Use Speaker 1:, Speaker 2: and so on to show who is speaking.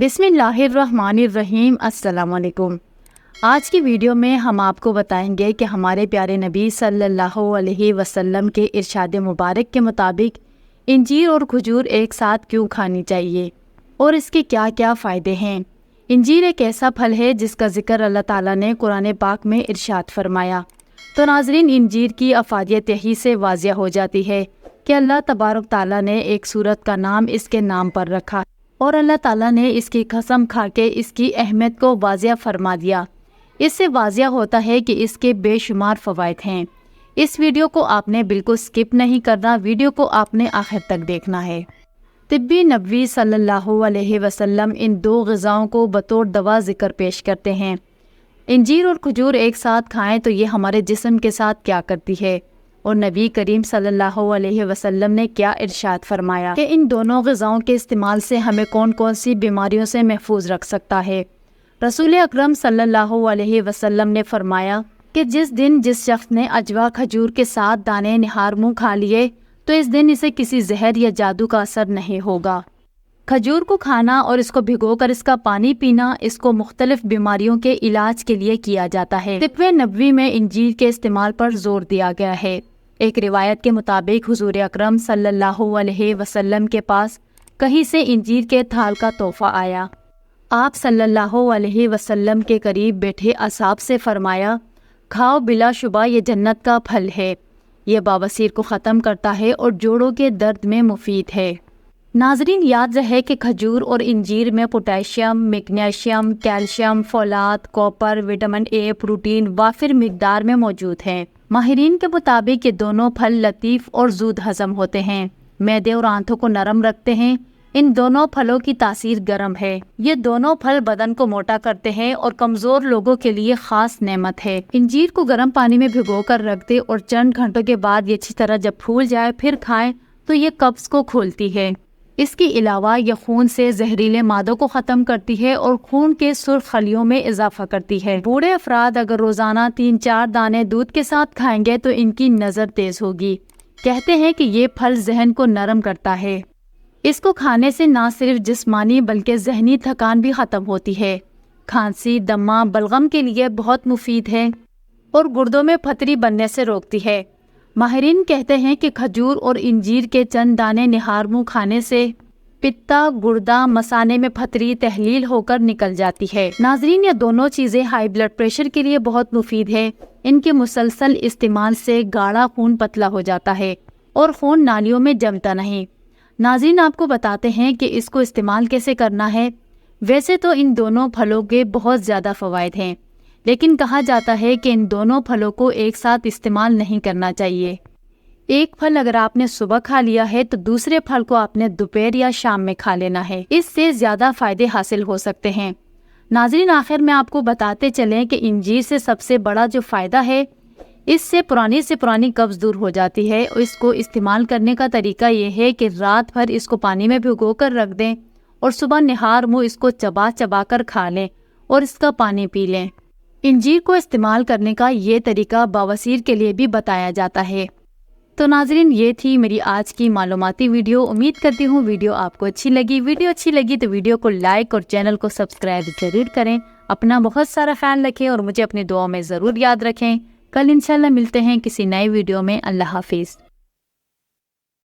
Speaker 1: बिस्मिल्लाहिर्रहमानिर्रहीम। अस्सलाम वालेकुम। आज की वीडियो में हम आपको बताएंगे कि हमारे प्यारे नबी सल्लल्लाहु अलैहि वसल्लम के इरशाद मुबारक के मुताबिक इंजीर और खजूर एक साथ क्यों खानी चाहिए और इसके क्या क्या फ़ायदे हैं। इंजीर एक ऐसा फल है जिसका जिक्र अल्लाह ताला ने कुरान पाक में इरशाद फरमाया। तो नाज़रीन, इंजीर की अफादियत यही से वाज़िया हो जाती है कि अल्लाह तबारक ताला ने एक सूरत का नाम इसके नाम पर रखा और अल्लाह ताला ने इसकी कसम खा के इसकी अहमियत को वाज़िया फरमा दिया। इससे वाज़िया होता है कि इसके बेशुमार फ़वाइद हैं। इस वीडियो को आपने बिल्कुल स्किप नहीं करना, वीडियो को आपने आखिर तक देखना है। तिब्बी नबवी सल्लल्लाहु अलैहि वसल्लम इन दो ग़िज़ाओं को बतौर दवा ज़िक्र पेश करते हैं। इंजीर और खजूर एक साथ खाएं तो ये हमारे जिस्म के साथ क्या करती है और नबी करीम सल्लल्लाहु अलैहि वसल्लम ने क्या इरशाद फरमाया कि इन दोनों ग़िज़ाओं के इस्तेमाल से हमें कौन कौन सी बीमारियों से महफूज रख सकता है। रसूल अकरम सल्लल्लाहु अलैहि वसल्लम ने फरमाया कि जिस दिन जिस शख्स ने अजवा खजूर के साथ दाने निहार मुँह खा लिए तो इस दिन इसे किसी जहर या जादू का असर नहीं होगा। खजूर को खाना और इसको भिगोकर इसका पानी पीना इसको मुख्तलिफ बीमारियों के इलाज के लिए किया जाता है। तिब्ब नबवी में इंजीर के इस्तेमाल पर जोर दिया गया है। एक रिवायत के मुताबिक हुजूर अकरम सल्लल्लाहु अलैहि वसल्लम के पास कहीं से इंजीर के थाल का तोहफा आया। आप सल्लल्लाहु अलैहि वसल्लम के करीब बैठे असहाब से फरमाया, खाओ, बिलाशुबा ये जन्नत का फल है। ये बवासीर को ख़त्म करता है और जोड़ों के दर्द में मुफीद है। नाजरीन, याद रहे कि खजूर और इंजीर में potassium, magnesium, calcium, folate, copper, vitamin A, protein वाफिर मिकदार में मौजूद हैं। माहिरीन के मुताबिक ये दोनों फल लतीफ़ और जूद हज़म होते हैं, मैदे और आंतों को नरम रखते हैं। इन दोनों फलों की तासीर गर्म है। ये दोनों फल बदन को मोटा करते हैं और कमज़ोर लोगों के लिए ख़ास नेमत है। इंजीर को गर्म पानी में भिगो कर रख दे और चंद घंटों के बाद ये अच्छी तरह जब फूल जाए फिर खाएं तो ये कब्ज़ को खोलती है। इसके अलावा यह खून से जहरीले मादों को ख़त्म करती है और खून के सुर्ख खलियों में इजाफा करती है। बूढ़े अफराद अगर रोज़ाना 3-4 दाने दूध के साथ खाएंगे तो इनकी नज़र तेज़ होगी। कहते हैं कि ये फल जहन को नरम करता है। इसको खाने से ना सिर्फ जिस्मानी बल्कि जहनी थकान भी ख़त्म होती है। खांसी, दमा, बलगम के लिए बहुत मुफीद है और गुर्दों में पथरी बनने से रोकती है। माहिरीन कहते हैं कि खजूर और इंजीर के चंद दाने निहार मुँह खाने से पित्ता, गुर्दा, मसाने में पथरी तहलील होकर निकल जाती है। नाजरीन, ये दोनों चीज़ें हाई ब्लड प्रेशर के लिए बहुत मुफीद है। इनके मुसलसल इस्तेमाल से गाढ़ा खून पतला हो जाता है और खून नालियों में जमता नहीं। नाज़रीन, आपको बताते हैं कि इसको इस्तेमाल कैसे करना है। वैसे तो इन दोनों फलों के बहुत ज़्यादा फ़वाइद हैं, लेकिन कहा जाता है कि इन दोनों फलों को एक साथ इस्तेमाल नहीं करना चाहिए। एक फल अगर आपने सुबह खा लिया है तो दूसरे फल को आपने दोपहर या शाम में खा लेना है। इससे ज़्यादा फ़ायदे हासिल हो सकते हैं। नाज़रीन, आखिर में आपको बताते चलें कि इंजीर से सबसे बड़ा जो फ़ायदा है, इससे पुरानी से पुरानी कब्ज़ दूर हो जाती है। और इसको इस्तेमाल करने का तरीका ये है कि रात भर इसको पानी में भिगो कर रख दें और सुबह निहार मुँह इसको चबा चबा कर खा लें और इसका पानी पी लें। इंजीर को इस्तेमाल करने का ये तरीका बवासीर के लिए भी बताया जाता है। तो नाजरीन, ये थी मेरी आज की मालूमाती वीडियो। उम्मीद करती हूँ वीडियो आपको अच्छी लगी। वीडियो अच्छी लगी तो वीडियो को लाइक और चैनल को सब्सक्राइब ज़रूर करें। अपना बहुत सारा ख्याल रखें और मुझे अपनी दुआ में ज़रूर याद रखें। कल इंशाल्लाह मिलते हैं किसी नए वीडियो में। अल्लाह हाफिज़।